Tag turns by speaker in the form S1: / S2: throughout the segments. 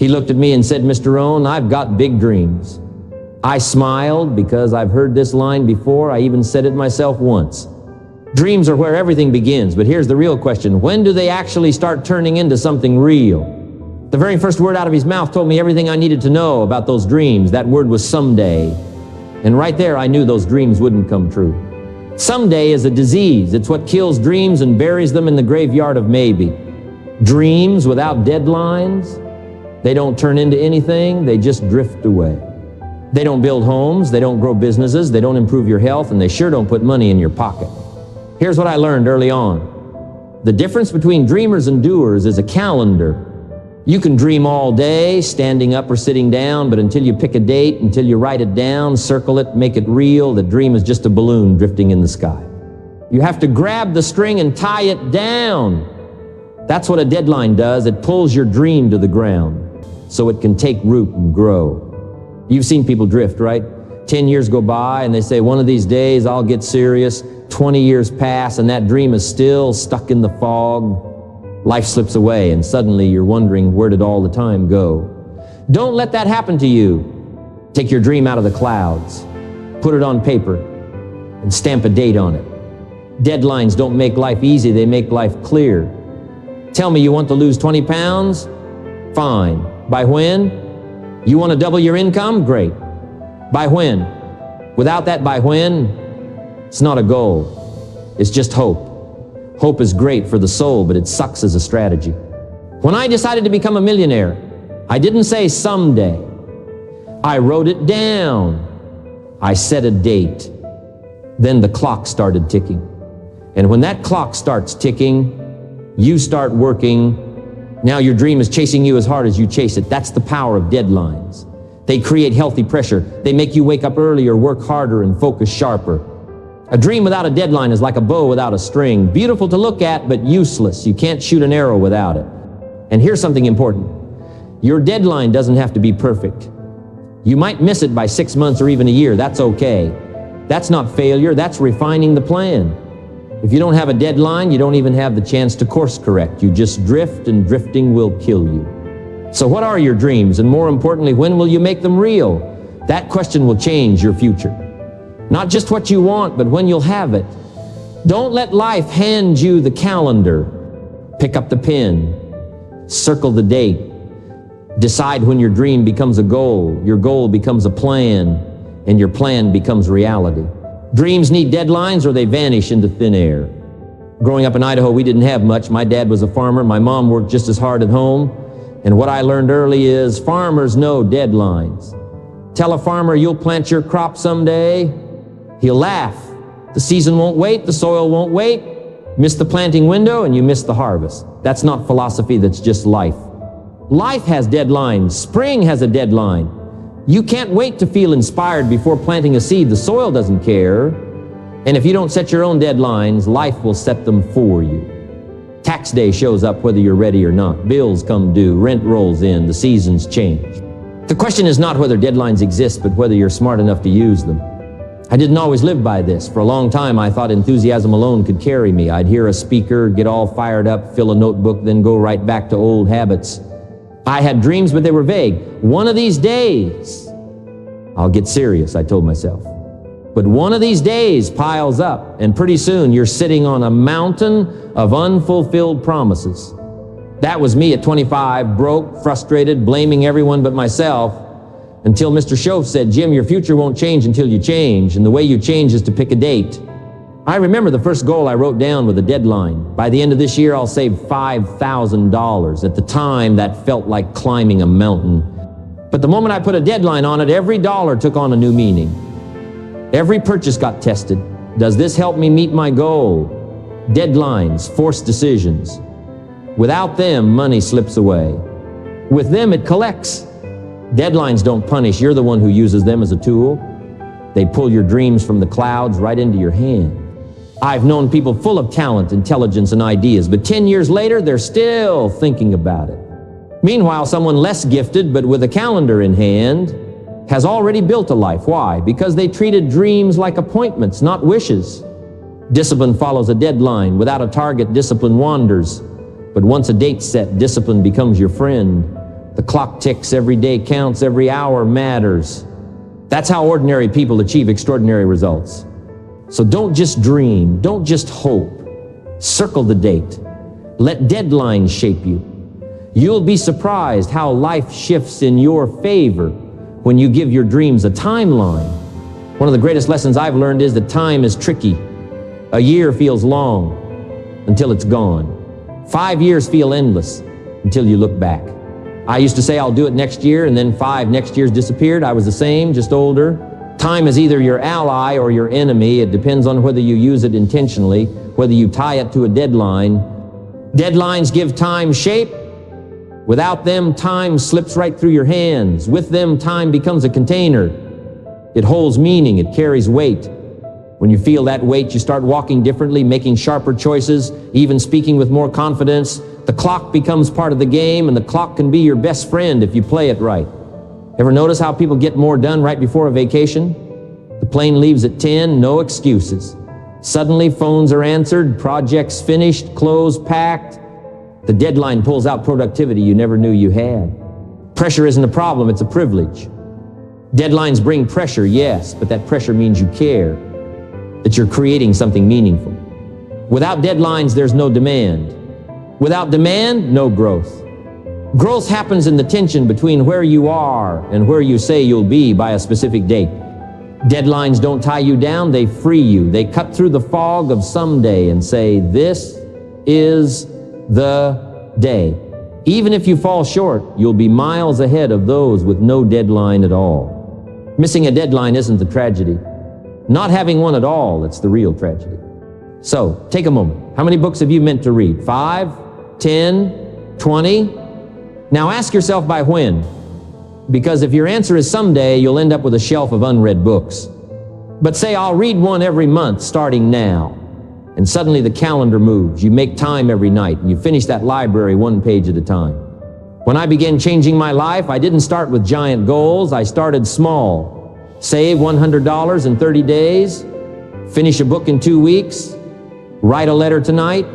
S1: He looked at me and said, "Mr. Rohn, I've got big dreams." I smiled because I've heard this line before. I even said it myself once. Dreams are where everything begins, but here's the real question. When do they actually start turning into something real? The very first word out of his mouth told me everything I needed to know about those dreams. That word was someday. And right there, I knew those dreams wouldn't come true. Someday is a disease. It's what kills dreams and buries them in the graveyard of maybe. Dreams without deadlines, they don't turn into anything. They just drift away. They don't build homes. They don't grow businesses. They don't improve your health, and they sure don't put money in your pocket. Here's what I learned early on. The difference between dreamers and doers is a calendar. You can dream all day, standing up or sitting down, but until you pick a date, until you write it down, circle it, make it real, the dream is just a balloon drifting in the sky. You have to grab the string and tie it down. That's what a deadline does. It pulls your dream to the ground so it can take root and grow. You've seen people drift, right? 10 years go by and they say, one of these days I'll get serious. 20 years pass and that dream is still stuck in the fog. Life slips away and suddenly you're wondering, where did all the time go? Don't let that happen to you. Take your dream out of the clouds, put it on paper, and stamp a date on it. Deadlines don't make life easy, they make life clear. Tell me you want to lose 20 pounds? Fine. By when? You want to double your income? Great. By when? Without that by when, it's not a goal. It's just hope. Hope is great for the soul, but it sucks as a strategy. When I decided to become a millionaire, I didn't say someday. I wrote it down. I set a date. Then the clock started ticking. And when that clock starts ticking, you start working. Now your dream is chasing you as hard as you chase it. That's the power of deadlines. They create healthy pressure. They make you wake up earlier, work harder, and focus sharper. A dream without a deadline is like a bow without a string. Beautiful to look at, but useless. You can't shoot an arrow without it. And here's something important. Your deadline doesn't have to be perfect. You might miss it by 6 months or even a year. That's okay. That's not failure. That's refining the plan. If you don't have a deadline, you don't even have the chance to course correct. You just drift, and drifting will kill you. So what are your dreams? And more importantly, when will you make them real? That question will change your future. Not just what you want, but when you'll have it. Don't let life hand you the calendar. Pick up the pen. Circle the date. Decide when your dream becomes a goal, your goal becomes a plan, and your plan becomes reality. Dreams need deadlines or they vanish into thin air. Growing up in Idaho, we didn't have much. My dad was a farmer. My mom worked just as hard at home. And what I learned early is farmers know deadlines. Tell a farmer you'll plant your crop someday, he'll laugh. The season won't wait, the soil won't wait. Miss the planting window and you miss the harvest. That's not philosophy, that's just life. Life has deadlines. Spring has a deadline. You can't wait to feel inspired before planting a seed. The soil doesn't care. And if you don't set your own deadlines, life will set them for you. Tax day shows up whether you're ready or not. Bills come due, rent rolls in, the seasons change. The question is not whether deadlines exist, but whether you're smart enough to use them. I didn't always live by this. For a long time, I thought enthusiasm alone could carry me. I'd hear a speaker, get all fired up, fill a notebook, then go right back to old habits. I had dreams, but they were vague. One of these days, I'll get serious, I told myself. But one of these days piles up, and pretty soon you're sitting on a mountain of unfulfilled promises. That was me at 25, broke, frustrated, blaming everyone but myself, until Mr. Schoaf said, "Jim, your future won't change until you change, and the way you change is to pick a date." I remember the first goal I wrote down with a deadline. By the end of this year, I'll save $5,000. At the time, that felt like climbing a mountain. But the moment I put a deadline on it, every dollar took on a new meaning. Every purchase got tested. Does this help me meet my goal? Deadlines, forced decisions. Without them, money slips away. With them, it collects. Deadlines don't punish. You're the one who uses them as a tool. They pull your dreams from the clouds right into your hand. I've known people full of talent, intelligence, and ideas, but 10 years later, they're still thinking about it. Meanwhile, someone less gifted, but with a calendar in hand, has already built a life. Why? Because they treated dreams like appointments, not wishes. Discipline follows a deadline. Without a target, discipline wanders. But once a date's set, discipline becomes your friend. The clock ticks, every day counts, every hour matters. That's how ordinary people achieve extraordinary results. So don't just dream, don't just hope. Circle the date. Let deadlines shape you. You'll be surprised how life shifts in your favor when you give your dreams a timeline. One of the greatest lessons I've learned is that time is tricky. A year feels long until it's gone. 5 years feel endless until you look back. I used to say I'll do it next year, and then 5 next years disappeared. I was the same, just older. Time is either your ally or your enemy. It depends on whether you use it intentionally, whether you tie it to a deadline. Deadlines give time shape. Without them, time slips right through your hands. With them, time becomes a container. It holds meaning, it carries weight. When you feel that weight, you start walking differently, making sharper choices, even speaking with more confidence. The clock becomes part of the game, and the clock can be your best friend if you play it right. Ever notice how people get more done right before a vacation? The plane leaves at 10, no excuses. Suddenly, phones are answered, projects finished, clothes packed. The deadline pulls out productivity you never knew you had. Pressure isn't a problem, it's a privilege. Deadlines bring pressure, yes, but that pressure means you care, that you're creating something meaningful. Without deadlines, there's no demand. Without demand, no growth. Growth happens in the tension between where you are and where you say you'll be by a specific date. Deadlines don't tie you down, they free you. They cut through the fog of someday and say, this is the day. Even if you fall short, you'll be miles ahead of those with no deadline at all. Missing a deadline isn't the tragedy. Not having one at all, that's the real tragedy. So, take a moment. How many books have you meant to read? 5, 10, 20? Now ask yourself by when. Because if your answer is someday, you'll end up with a shelf of unread books. But say, I'll read one every month starting now. And suddenly the calendar moves. You make time every night, and you finish that library 1 page at a time. When I began changing my life, I didn't start with giant goals. I started small. Save $100 in 30 days. Finish a book in 2 weeks. Write a letter tonight.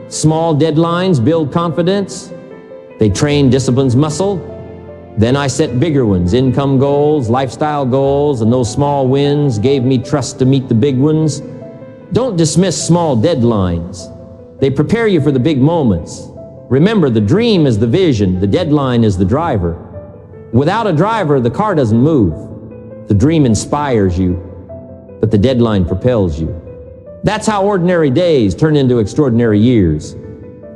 S1: Small deadlines build confidence. They train discipline's muscle. Then I set bigger ones, income goals, lifestyle goals, and those small wins gave me trust to meet the big ones. Don't dismiss small deadlines. They prepare you for the big moments. Remember, the dream is the vision, the deadline is the driver. Without a driver, the car doesn't move. The dream inspires you, but the deadline propels you. That's how ordinary days turn into extraordinary years.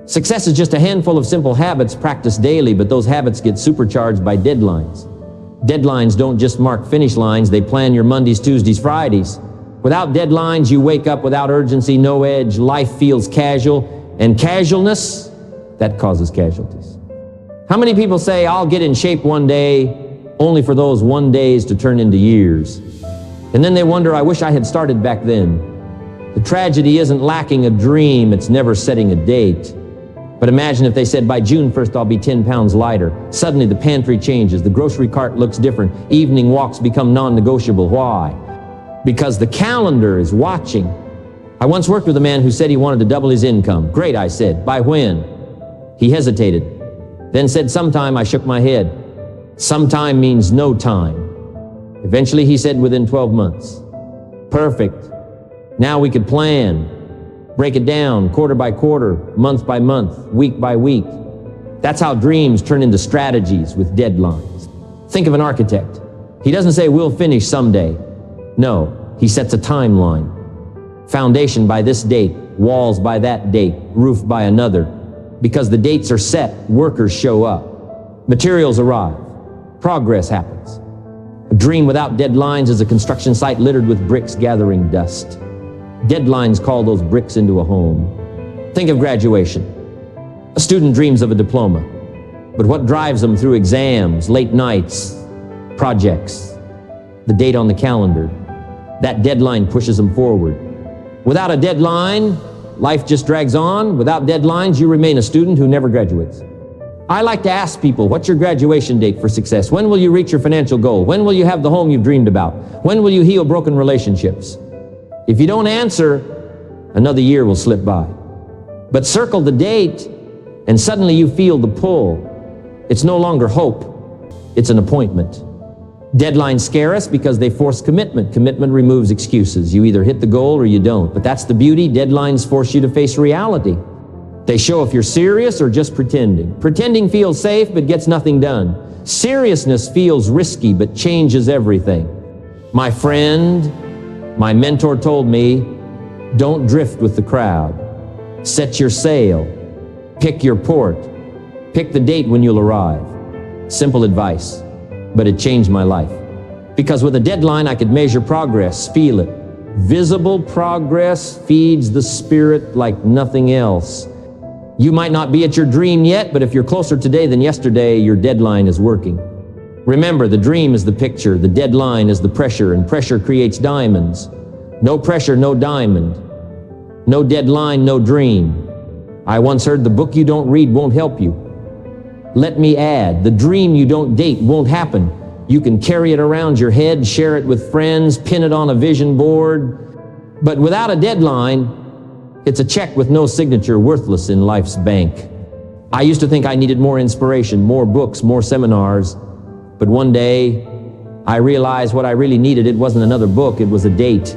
S1: Success is just a handful of simple habits practiced daily, but those habits get supercharged by deadlines. Deadlines don't just mark finish lines, they plan your Mondays, Tuesdays, Fridays. Without deadlines, you wake up without urgency, no edge, life feels casual, and casualness, that causes casualties. How many people say, I'll get in shape one day, only for those one days to turn into years? And then they wonder, I wish I had started back then. The tragedy isn't lacking a dream, it's never setting a date. But imagine if they said, by June 1st, I'll be 10 pounds lighter. Suddenly the pantry changes, the grocery cart looks different, evening walks become non-negotiable. Why? Because the calendar is watching. I once worked with a man who said he wanted to double his income. Great, I said. By when? He hesitated, then said sometime. I shook my head. Sometime means no time. Eventually he said within 12 months. Perfect. Now we could plan. Break it down quarter by quarter, month by month, week by week. That's how dreams turn into strategies with deadlines. Think of an architect. He doesn't say we'll finish someday. No, he sets a timeline. Foundation by this date, walls by that date, roof by another. Because the dates are set, workers show up. Materials arrive. Progress happens. A dream without deadlines is a construction site littered with bricks gathering dust. Deadlines call those bricks into a home. Think of graduation. A student dreams of a diploma, but what drives them through exams, late nights, projects, the date on the calendar? That deadline pushes them forward. Without a deadline, life just drags on. Without deadlines, you remain a student who never graduates. I like to ask people, what's your graduation date for success? When will you reach your financial goal? When will you have the home you've dreamed about? When will you heal broken relationships? If you don't answer, another year will slip by. But circle the date, and suddenly you feel the pull. It's no longer hope, it's an appointment. Deadlines scare us because they force commitment. Commitment removes excuses. You either hit the goal or you don't. But that's the beauty. Deadlines force you to face reality. They show if you're serious or just pretending. Pretending feels safe but gets nothing done. Seriousness feels risky but changes everything. My friend, my mentor told me, don't drift with the crowd. Set your sail. Pick your port. Pick the date when you'll arrive. Simple advice, but it changed my life. Because with a deadline, I could measure progress, feel it. Visible progress feeds the spirit like nothing else. You might not be at your dream yet, but if you're closer today than yesterday, your deadline is working. Remember, the dream is the picture, the deadline is the pressure, and pressure creates diamonds. No pressure, no diamond. No deadline, no dream. I once heard the book you don't read won't help you. Let me add, the dream you don't date won't happen. You can carry it around your head, share it with friends, pin it on a vision board. But without a deadline, it's a check with no signature, worthless in life's bank. I used to think I needed more inspiration, more books, more seminars. But one day, I realized what I really needed, it wasn't another book, it was a date.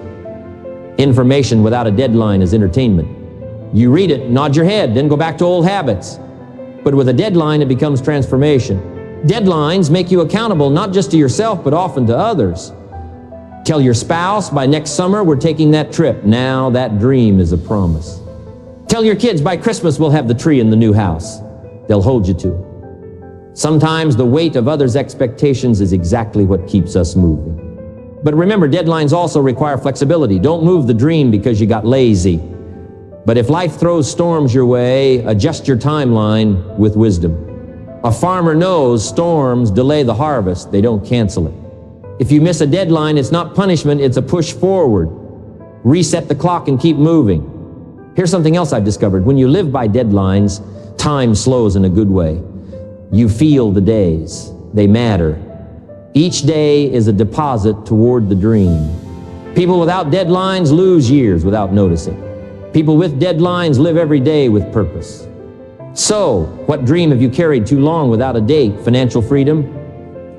S1: Information without a deadline is entertainment. You read it, nod your head, then go back to old habits. But with a deadline, it becomes transformation. Deadlines make you accountable not just to yourself, but often to others. Tell your spouse, by next summer, we're taking that trip. Now that dream is a promise. Tell your kids, by Christmas, we'll have the tree in the new house. They'll hold you to it. Sometimes the weight of others' expectations is exactly what keeps us moving. But remember, deadlines also require flexibility. Don't move the dream because you got lazy. But if life throws storms your way, adjust your timeline with wisdom. A farmer knows storms delay the harvest, they don't cancel it. If you miss a deadline, it's not punishment, it's a push forward. Reset the clock and keep moving. Here's something else I've discovered. When you live by deadlines, time slows in a good way. You feel the days. They matter. Each day is a deposit toward the dream. People without deadlines lose years without noticing. People with deadlines live every day with purpose. So, what dream have you carried too long without a date? Financial freedom?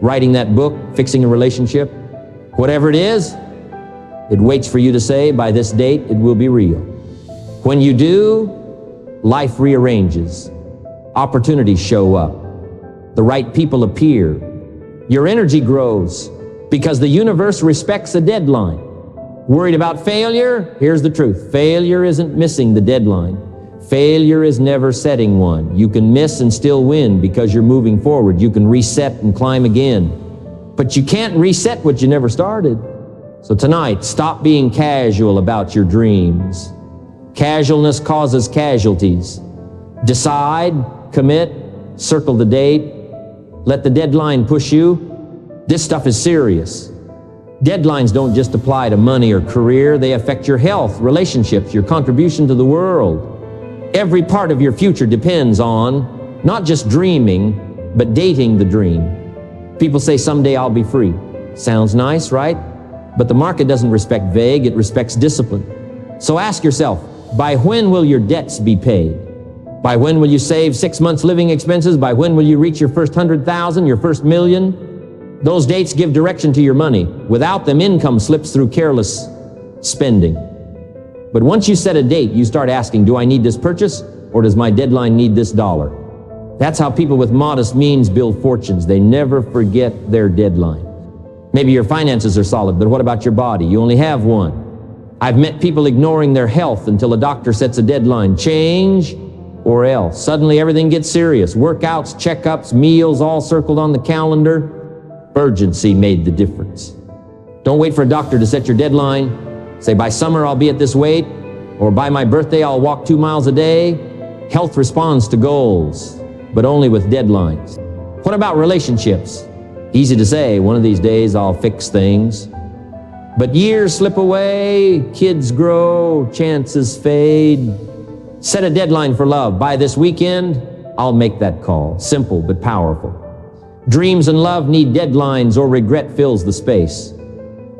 S1: Writing that book? Fixing a relationship? Whatever it is, it waits for you to say, by this date, it will be real. When you do, life rearranges. Opportunities show up. The right people appear. Your energy grows because the universe respects a deadline. Worried about failure? Here's the truth. Failure isn't missing the deadline. Failure is never setting one. You can miss and still win because you're moving forward. You can reset and climb again. But you can't reset what you never started. So tonight, stop being casual about your dreams. Casualness causes casualties. Decide, commit, circle the date. Let the deadline push you. This stuff is serious. Deadlines don't just apply to money or career, they affect your health, relationships, your contribution to the world. Every part of your future depends on not just dreaming, but dating the dream. People say, someday I'll be free. Sounds nice, right? But the market doesn't respect vague, it respects discipline. So ask yourself, by when will your debts be paid? By when will you save 6 months' living expenses? By when will you reach your first 100,000, your first million? Those dates give direction to your money. Without them, income slips through careless spending. But once you set a date, you start asking, do I need this purchase, or does my deadline need this dollar? That's how people with modest means build fortunes. They never forget their deadline. Maybe your finances are solid, but what about your body? You only have one. I've met people ignoring their health until a doctor sets a deadline. Change or else. Suddenly everything gets serious. Workouts, checkups, meals, all circled on the calendar. Urgency made the difference. Don't wait for a doctor to set your deadline. Say, by summer I'll be at this weight, or by my birthday I'll walk 2 miles a day. Health responds to goals, but only with deadlines. What about relationships? Easy to say, one of these days I'll fix things. But years slip away, kids grow, chances fade. Set a deadline for love. By this weekend, I'll make that call. Simple but powerful. Dreams and love need deadlines, or regret fills the space.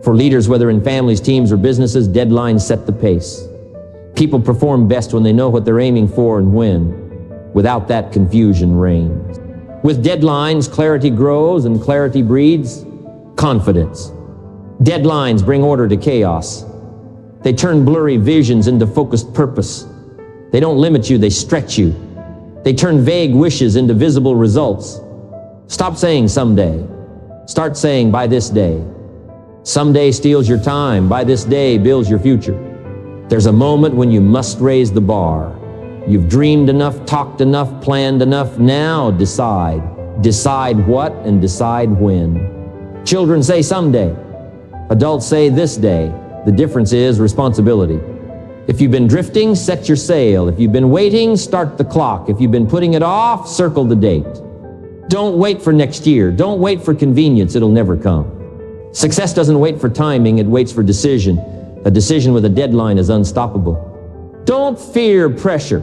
S1: For leaders, whether in families, teams, or businesses, deadlines set the pace. People perform best when they know what they're aiming for and when. Without that, confusion reigns. With deadlines, clarity grows, and clarity breeds confidence. Deadlines bring order to chaos. They turn blurry visions into focused purpose. They don't limit you, they stretch you. They turn vague wishes into visible results. Stop saying someday. Start saying by this day. Someday steals your time. By this day builds your future. There's a moment when you must raise the bar. You've dreamed enough, talked enough, planned enough. Now decide. Decide what and decide when. Children say someday. Adults say this day. The difference is responsibility. If you've been drifting, set your sail. If you've been waiting, start the clock. If you've been putting it off, circle the date. Don't wait for next year. Don't wait for convenience. It'll never come. Success doesn't wait for timing. It waits for decision. A decision with a deadline is unstoppable. Don't fear pressure.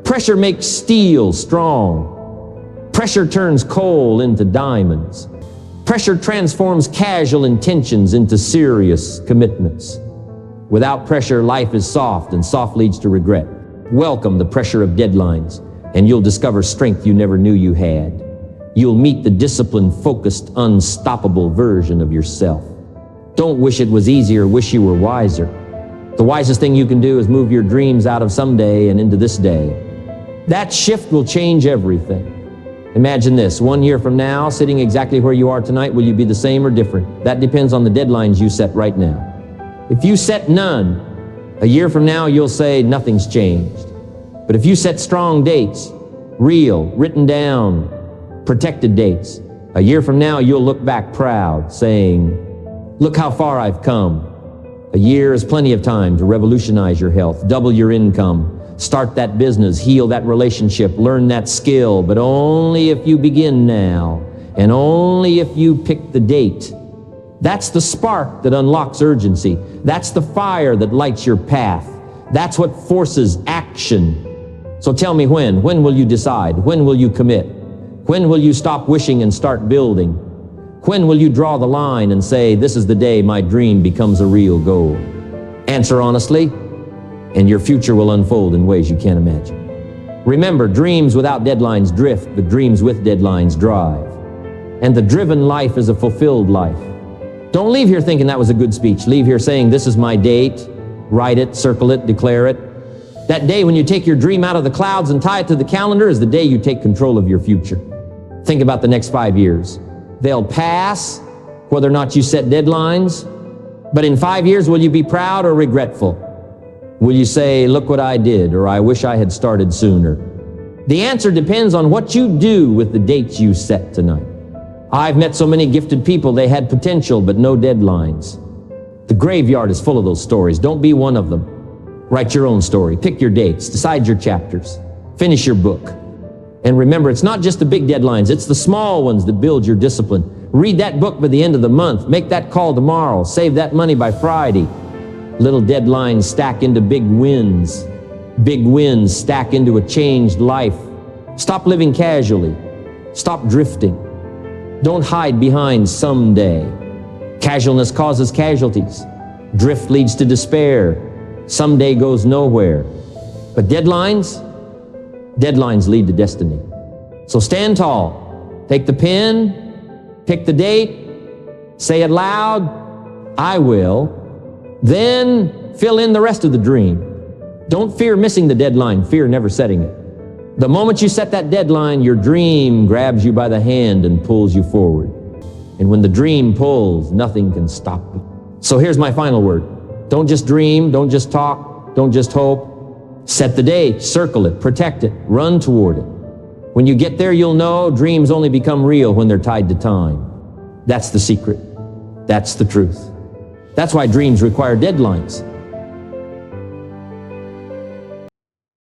S1: Pressure makes steel strong. Pressure turns coal into diamonds. Pressure transforms casual intentions into serious commitments. Without pressure, life is soft, and soft leads to regret. Welcome the pressure of deadlines, and you'll discover strength you never knew you had. You'll meet the disciplined, focused, unstoppable version of yourself. Don't wish it was easier, wish you were wiser. The wisest thing you can do is move your dreams out of someday and into this day. That shift will change everything. Imagine this, 1 year from now, sitting exactly where you are tonight, will you be the same or different? That depends on the deadlines you set right now. If you set none, a year from now you'll say nothing's changed. But if you set strong dates, real, written down, protected dates, a year from now you'll look back proud, saying, look how far I've come. A year is plenty of time to revolutionize your health, double your income, start that business, heal that relationship, learn that skill, but only if you begin now, and only if you pick the date. That's the spark that unlocks urgency. That's the fire that lights your path. That's what forces action. So tell me when. When will you decide? When will you commit? When will you stop wishing and start building? When will you draw the line and say, this is the day my dream becomes a real goal? Answer honestly, and your future will unfold in ways you can't imagine. Remember, dreams without deadlines drift, but dreams with deadlines drive. And the driven life is a fulfilled life. Don't leave here thinking that was a good speech. Leave here saying, this is my date. Write it, circle it, declare it. That day when you take your dream out of the clouds and tie it to the calendar is the day you take control of your future. Think about the next 5 years. They'll pass, whether or not you set deadlines. But in 5 years, will you be proud or regretful? Will you say, look what I did, or I wish I had started sooner? The answer depends on what you do with the dates you set tonight. I've met so many gifted people, they had potential, but no deadlines. The graveyard is full of those stories. Don't be one of them. Write your own story. Pick your dates. Decide your chapters. Finish your book. And remember, it's not just the big deadlines. It's the small ones that build your discipline. Read that book by the end of the month. Make that call tomorrow. Save that money by Friday. Little deadlines stack into big wins. Big wins stack into a changed life. Stop living casually. Stop drifting. Don't hide behind someday. Casualness causes casualties. Drift leads to despair. Someday goes nowhere. But deadlines lead to destiny. So stand tall. Take the pen. Pick the date. Say it loud. I will. Then fill in the rest of the dream. Don't fear missing the deadline. Fear never setting it. The moment you set that deadline, your dream grabs you by the hand and pulls you forward. And when the dream pulls, nothing can stop it. So here's my final word. Don't just dream, don't just talk, don't just hope. Set the date, circle it, protect it, run toward it. When you get there, you'll know dreams only become real when they're tied to time. That's the secret. That's the truth. That's why dreams require deadlines.